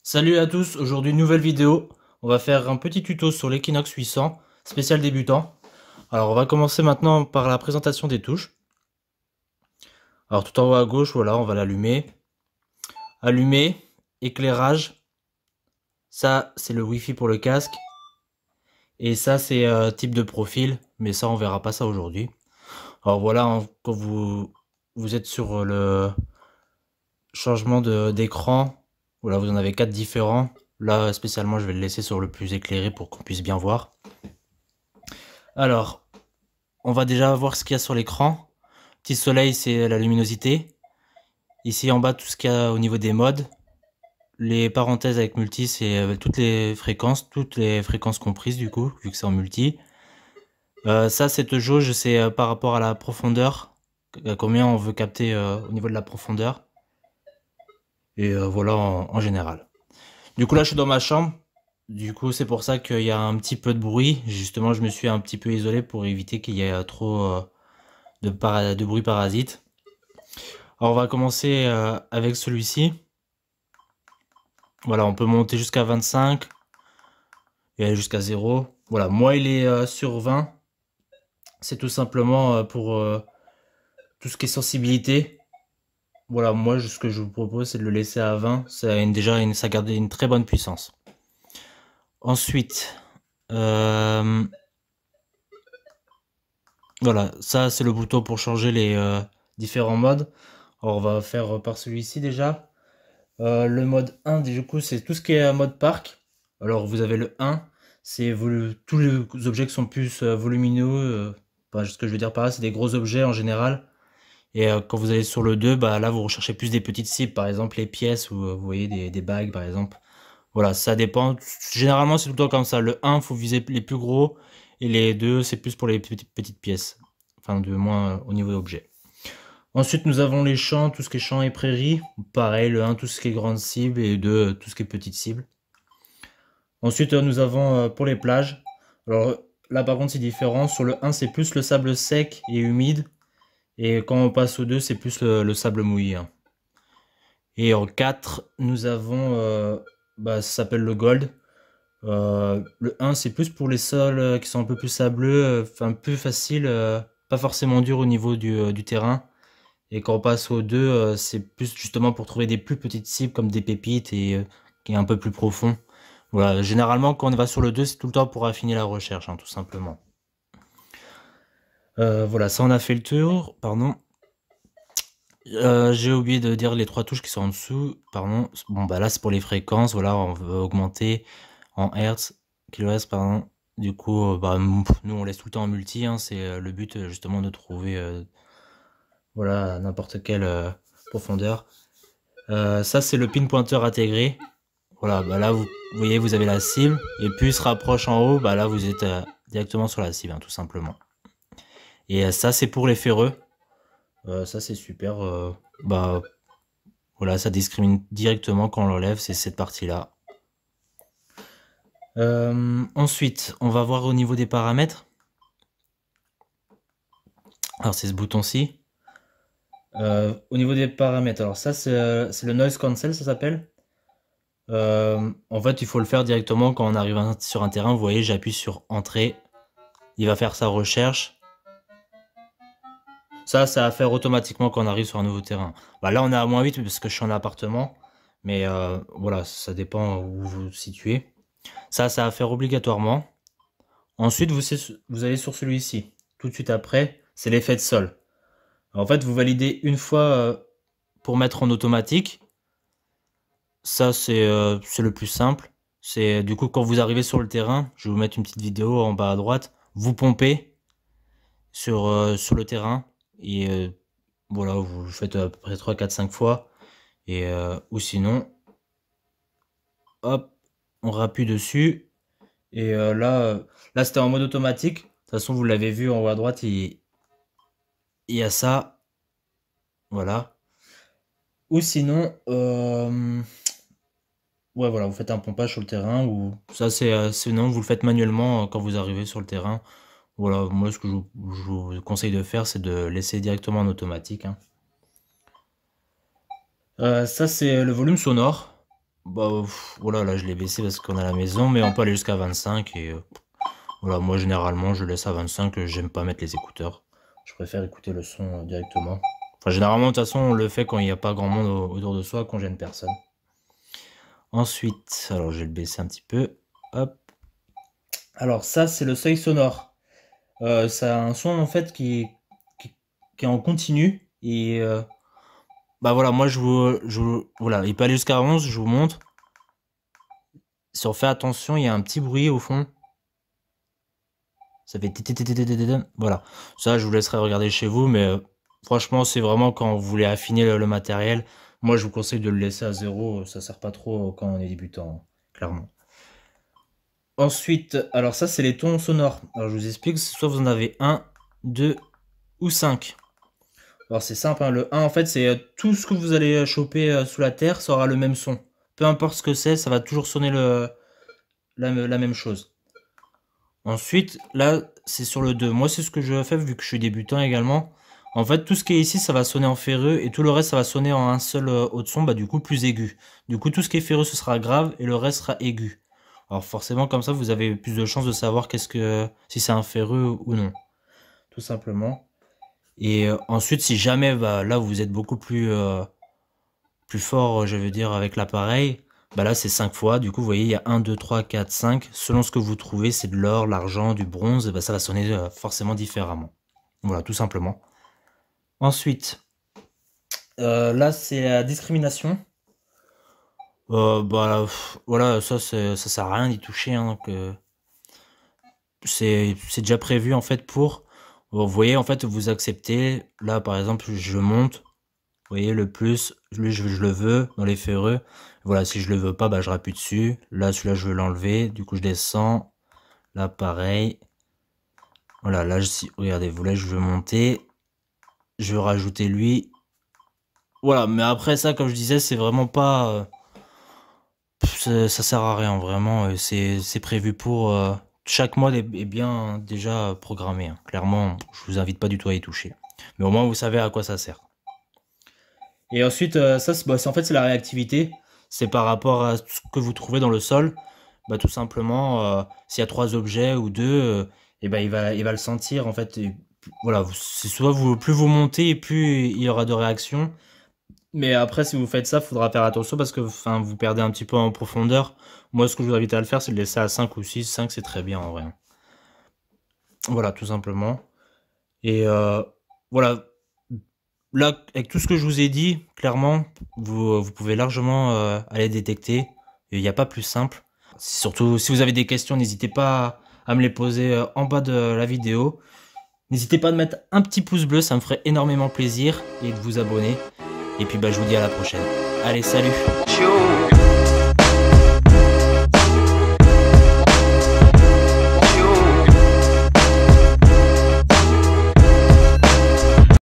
Salut à tous, aujourd'hui nouvelle vidéo. On va faire un petit tuto sur l'Equinox 800, spécial débutant. Alors on va commencer maintenant par la présentation des touches. Alors tout en haut à gauche, voilà, on va l'allumer. Allumer, éclairage. Ça c'est le Wi-Fi pour le casque. Et ça c'est type de profil, mais ça on verra pas ça aujourd'hui. Alors voilà, quand vous êtes sur le changement d'écran, voilà, vous en avez 4 différents. Là spécialement je vais le laisser sur le plus éclairé pour qu'on puisse bien voir. Alors, on va déjà voir ce qu'il y a sur l'écran. Petit soleil, c'est la luminosité. Ici en bas, tout ce qu'il y a au niveau des modes. Les parenthèses avec multi, c'est toutes les fréquences comprises du coup, vu que c'est en multi. Ça, cette jauge, c'est par rapport à la profondeur. Combien on veut capter au niveau de la profondeur. Et voilà en général. Du coup, là, je suis dans ma chambre. Du coup, c'est pour ça qu'il y a un petit peu de bruit. Justement, je me suis un petit peu isolé pour éviter qu'il y ait trop de bruit parasite. Alors, on va commencer avec celui-ci. Voilà, on peut monter jusqu'à 25 et aller jusqu'à 0. Voilà, moi, il est sur 20. C'est tout simplement pour tout ce qui est sensibilité. Voilà, moi, ce que je vous propose, c'est de le laisser à 20. Ça garde une très bonne puissance. Ensuite, voilà, ça c'est le bouton pour changer les différents modes. Alors on va faire par celui-ci déjà. Le mode 1, du coup, c'est tout ce qui est mode parc. Alors vous avez le 1, c'est tous les objets qui sont plus volumineux. Ce que je veux dire par là, c'est des gros objets en général. Et quand vous allez sur le 2, bah là vous recherchez plus des petites cibles, par exemple les pièces ou vous voyez des bagues par exemple. Voilà, ça dépend. Généralement, c'est tout le temps comme ça. Le 1, faut viser les plus gros. Et les 2, c'est plus pour les petites pièces. Enfin, de moins au niveau d'objet. Ensuite, nous avons les champs, tout ce qui est champs et prairies. Pareil, le 1, tout ce qui est grande cible. Et le 2, tout ce qui est petite cible. Ensuite, nous avons pour les plages. Alors là, par contre, c'est différent. Sur le 1, c'est plus le sable sec et humide. Et quand on passe au 2, c'est plus le sable mouillé, hein. Et en 4, nous avons ça s'appelle le gold. Le 1, c'est plus pour les sols qui sont un peu plus sableux, enfin plus facile, pas forcément dur au niveau du terrain. Et quand on passe au 2, c'est plus justement pour trouver des plus petites cibles comme des pépites et qui est un peu plus profond. Voilà, généralement quand on va sur le 2, c'est tout le temps pour affiner la recherche, hein, tout simplement. Voilà, ça on a fait le tour, pardon. J'ai oublié de dire les 3 touches qui sont en dessous, pardon. Bon bah là c'est pour les fréquences, voilà, on veut augmenter en Hertz, kHz, pardon. Du coup, nous on laisse tout le temps en multi, hein, c'est le but justement de trouver voilà, n'importe quelle profondeur. Ça c'est le pin pointeur intégré. Voilà, bah là vous voyez, vous avez la cible, et plus il se rapproche en haut, bah là vous êtes directement sur la cible, hein, tout simplement. Et ça c'est pour les ferreux. Ça c'est super, bah voilà, ça discrimine directement quand on l'enlève, c'est cette partie-là. Ensuite, on va voir au niveau des paramètres. Alors c'est ce bouton-ci. Au niveau des paramètres, alors ça c'est le noise cancel, ça s'appelle. En fait, il faut le faire directement quand on arrive sur un terrain. Vous voyez, j'appuie sur entrée. Il va faire sa recherche. Ça va faire automatiquement quand on arrive sur un nouveau terrain. Bah, là, on est à -8 parce que je suis en appartement. Mais voilà, ça dépend où vous vous situez. Ça va faire obligatoirement. Ensuite, vous allez sur celui-ci. Tout de suite après, c'est l'effet de sol. En fait, vous validez une fois pour mettre en automatique. Ça, c'est le plus simple. C'est du coup quand vous arrivez sur le terrain, je vais vous mettre une petite vidéo en bas à droite. Vous pompez sur le terrain et voilà, vous le faites à peu près 3, 4, 5 fois. Et ou sinon, hop, on rappuie dessus. Et là c'était en mode automatique. De toute façon, vous l'avez vu en haut à droite, il y a ça. Voilà. Ou sinon, ouais, voilà, vous faites un pompage sur le terrain ou ça sinon vous le faites manuellement quand vous arrivez sur le terrain. Voilà, moi ce que je vous conseille de faire, c'est de laisser directement en automatique, hein. Ça c'est le volume sonore. Bah, voilà, là je l'ai baissé parce qu'on est à la maison, mais on peut aller jusqu'à 25 et voilà, moi généralement je laisse à 25, j'aime pas mettre les écouteurs. Je préfère écouter le son directement. Enfin, généralement, de toute façon, on le fait quand il n'y a pas grand monde autour de soi, qu'on gêne personne. Ensuite, alors je vais le baisser un petit peu. Hop. Alors ça, c'est le seuil sonore. Ça a un son en fait qui est en continu. Et bah voilà, moi voilà, il peut aller jusqu'à 11, je vous montre. Si on fait attention, il y a un petit bruit au fond. Ça fait voilà. Ça, je vous laisserai regarder chez vous, mais franchement, c'est vraiment quand vous voulez affiner le matériel. Moi, je vous conseille de le laisser à 0. Ça sert pas trop quand on est débutant, hein, clairement. Ensuite, alors ça, c'est les tons sonores. Alors, je vous explique, soit vous en avez 1, 2 ou 5. Alors, c'est simple, hein. Le 1, en fait, c'est tout ce que vous allez choper sous la terre, ça aura le même son. Peu importe ce que c'est, ça va toujours sonner la même chose. Ensuite, là, c'est sur le 2. Moi, c'est ce que je fais vu que je suis débutant également. En fait, tout ce qui est ici, ça va sonner en ferreux et tout le reste, ça va sonner en un seul haut de son, bah du coup plus aigu. Du coup, tout ce qui est ferreux, ce sera grave et le reste sera aigu. Alors forcément, comme ça, vous avez plus de chances de savoir si c'est un ferreux ou non, tout simplement. Et ensuite, si jamais, bah là, vous êtes beaucoup plus fort, je veux dire, avec l'appareil, bah là c'est 5 fois, du coup vous voyez il y a 1, 2, 3, 4, 5, selon ce que vous trouvez, c'est de l'or, l'argent, du bronze, bah ça va sonner forcément différemment. Voilà, tout simplement. Ensuite, là c'est la discrimination. Bah voilà, ça sert à rien d'y toucher, hein, que c'est déjà prévu en fait pour, vous voyez en fait vous acceptez, là par exemple je monte, vous voyez le plus, lui je le veux dans les ferreux. Voilà, si je le veux pas, bah je rappuie dessus. Là, celui-là, je veux l'enlever. Du coup, je descends. Là, pareil. Voilà, là, regardez, vous là, je veux monter. Je veux rajouter lui. Voilà, mais après ça, comme je disais, c'est vraiment pas... ça sert à rien, vraiment. C'est prévu pour... chaque mode est bien déjà programmé, hein. Clairement, je vous invite pas du tout à y toucher. Mais au moins, vous savez à quoi ça sert. Et ensuite, ça, en fait, c'est la réactivité. C'est par rapport à ce que vous trouvez dans le sol. Bah, tout simplement, s'il y a 3 objets ou 2, et ben il va le sentir en fait. Et, voilà, c'est soit plus vous montez et plus il y aura de réactions. Mais après, si vous faites ça, il faudra faire attention parce que enfin, vous perdez un petit peu en profondeur. Moi, ce que je vous invite à le faire, c'est de laisser à 5 ou 6. 5, c'est très bien en vrai. Voilà, tout simplement. Et voilà, là, avec tout ce que je vous ai dit, clairement, vous pouvez largement aller détecter. Il n'y a pas plus simple. Surtout, si vous avez des questions, n'hésitez pas à me les poser en bas de la vidéo. N'hésitez pas à mettre un petit pouce bleu, ça me ferait énormément plaisir. Et de vous abonner. Et puis, bah, je vous dis à la prochaine. Allez, salut!